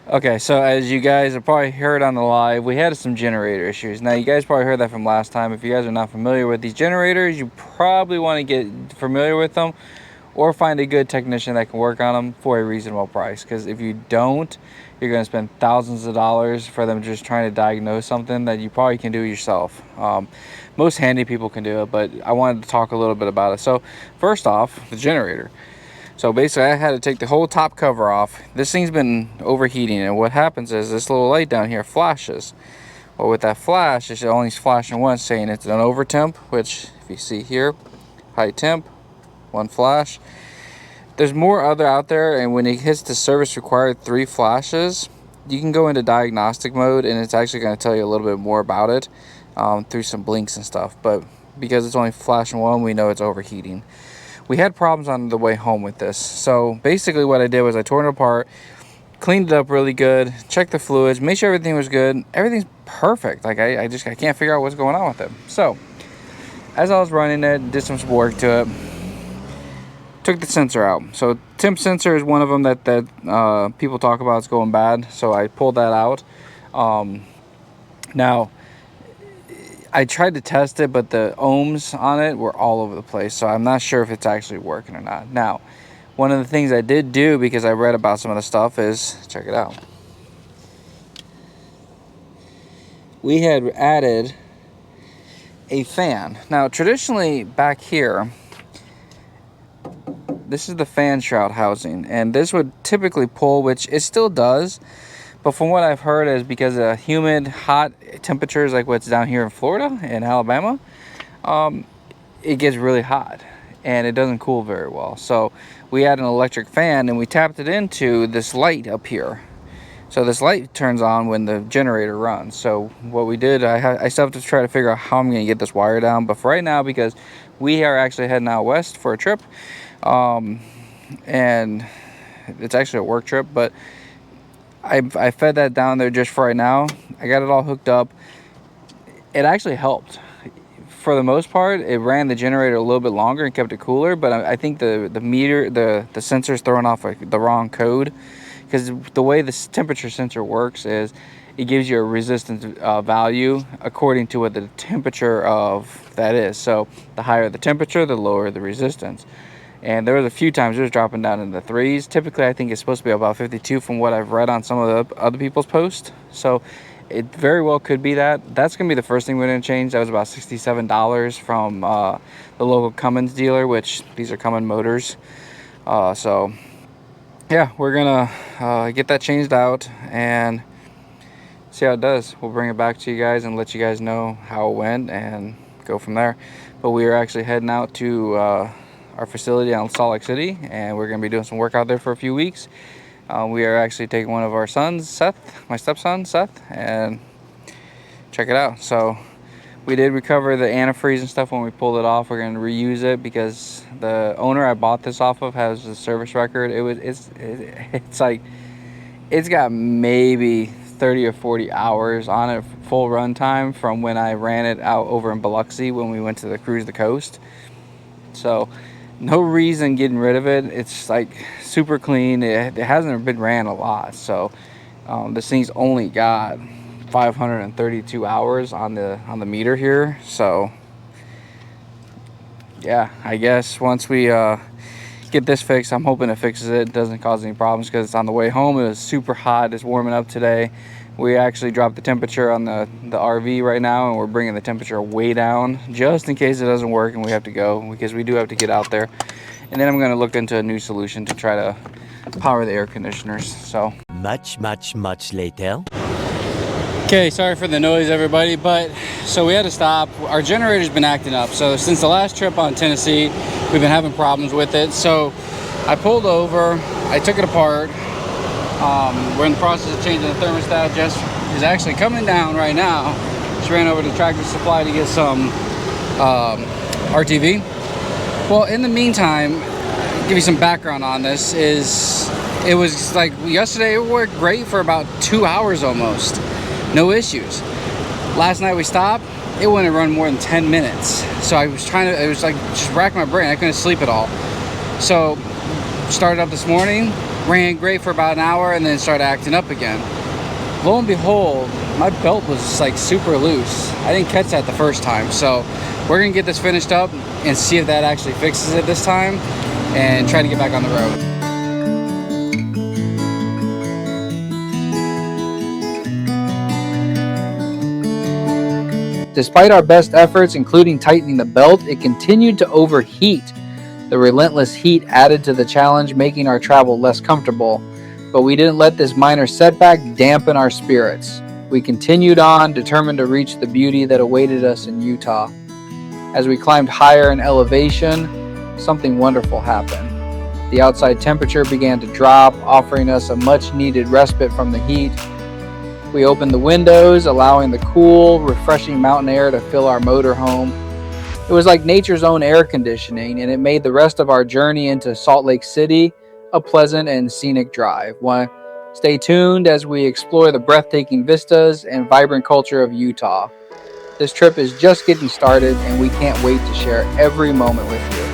Okay, so as you guys have probably heard on the live, we had some generator issues. Now, you guys probably heard that from last time. If you guys are not familiar with these generators, you probably want to get familiar with them or find a good technician that can work on them for a reasonable price. Because if you don't, you're going to spend thousands of dollars for them just trying to diagnose something that you probably can do yourself. Most handy people can do it, but I wanted to talk a little bit about it. So first off, the generator. So basically I had to take the whole top cover off. This thing's been overheating, and what happens is this little light down here flashes. Well, with that flash, it's only flashing once, saying it's an over temp, which if you see here, high temp, one flash. There's more other out there, and when it hits the service required 3 flashes, you can go into diagnostic mode, and it's actually going to tell you a little bit more about it through some blinks and stuff. But because it's only flashing one, we know it's overheating. We had problems on the way home with this. So basically what I did was I tore it apart, cleaned it up really good, checked the fluids, made sure everything was good. Everything's perfect. Like I can't figure out what's going on with it. So as I was running it, did some work to it, took the sensor out. So temp sensor is one of them that people talk about is going bad. So I pulled that out. Now I tried to test it, but the ohms on it were all over the place, so I'm not sure if it's actually working or not. Now, one of the things I did do, because I read about some of the stuff, is check it out. We had added a fan. Now, traditionally back here, this is the fan shroud housing, and this would typically pull, which it still does. But from what I've heard is because of humid, hot temperatures like what's down here in Florida and Alabama, it gets really hot and it doesn't cool very well. So we had an electric fan and we tapped it into this light up here. So this light turns on when the generator runs. So what we did, I still have to try to figure out how I'm going to get this wire down. But for right now, because we are actually heading out west for a trip, and it's actually a work trip, but I fed that down there just for right now. I got it all hooked up. It actually helped. For the most part, it ran the generator a little bit longer and kept it cooler, but I think the meter, the sensor's throwing off like the wrong code, because the way this temperature sensor works is it gives you a resistance value according to what the temperature of that is. So the higher the temperature, the lower the resistance. And there was a few times it was dropping down in the 3s. Typically, I think it's supposed to be about 52 from what I've read on some of the other people's posts. So it very well could be that. That's going to be the first thing we're going to change. That was about $67 from the local Cummins dealer, which these are Cummins motors. So, yeah, we're going to get that changed out and see how it does. We'll bring it back to you guys and let you guys know how it went and go from there. But we are actually heading out to our facility out in Salt Lake City, and we're going to be doing some work out there for a few weeks. We are actually taking one of our sons, Seth, my stepson, Seth, and check it out. So we did recover the antifreeze and stuff when we pulled it off. We're going to reuse it because the owner I bought this off of has a service record. It's like, it's got maybe 30 or 40 hours on it, full run time, from when I ran it out over in Biloxi when we went to the cruise the coast. So no reason getting rid of it. It's like super clean. It hasn't been ran a lot, so this thing's only got 532 hours on the meter here. So yeah, I guess once we get this fixed, I'm hoping it fixes it, doesn't cause any problems, because on the way home it was super hot. It's warming up today. We actually dropped the temperature on the RV right now, and we're bringing the temperature way down just in case it doesn't work and we have to go, because we do have to get out there. And then I'm going to look into a new solution to try to power the air conditioners. So much later. Okay, sorry for the noise, everybody, but so we had to stop. Our generator's been acting up. So since the last trip on Tennessee, we've been having problems with it. So I pulled over, I took it apart. We're in the process of changing the thermostat. Jess is actually coming down right now. She ran over to Tractor Supply to get some RTV. Well, in the meantime, give you some background on this. It was like yesterday, it worked great for about 2 hours almost. No issues. Last night we stopped. It wouldn't run more than 10 minutes. So I was trying to, it was like just rack my brain. I couldn't sleep at all. So started up this morning. Ran great for about an hour and then started acting up again. Lo and behold, my belt was just like super loose. I didn't catch that the first time. So we're gonna get this finished up and see if that actually fixes it this time and try to get back on the road. Despite our best efforts, including tightening the belt, it continued to overheat. The relentless heat added to the challenge, making our travel less comfortable. But we didn't let this minor setback dampen our spirits. We continued on, determined to reach the beauty that awaited us in Utah. As we climbed higher in elevation, something wonderful happened. The outside temperature began to drop, offering us a much-needed respite from the heat. We opened the windows, allowing the cool, refreshing mountain air to fill our motorhome. It was like nature's own air conditioning, and it made the rest of our journey into Salt Lake City a pleasant and scenic drive. Stay tuned as we explore the breathtaking vistas and vibrant culture of Utah. This trip is just getting started, and we can't wait to share every moment with you.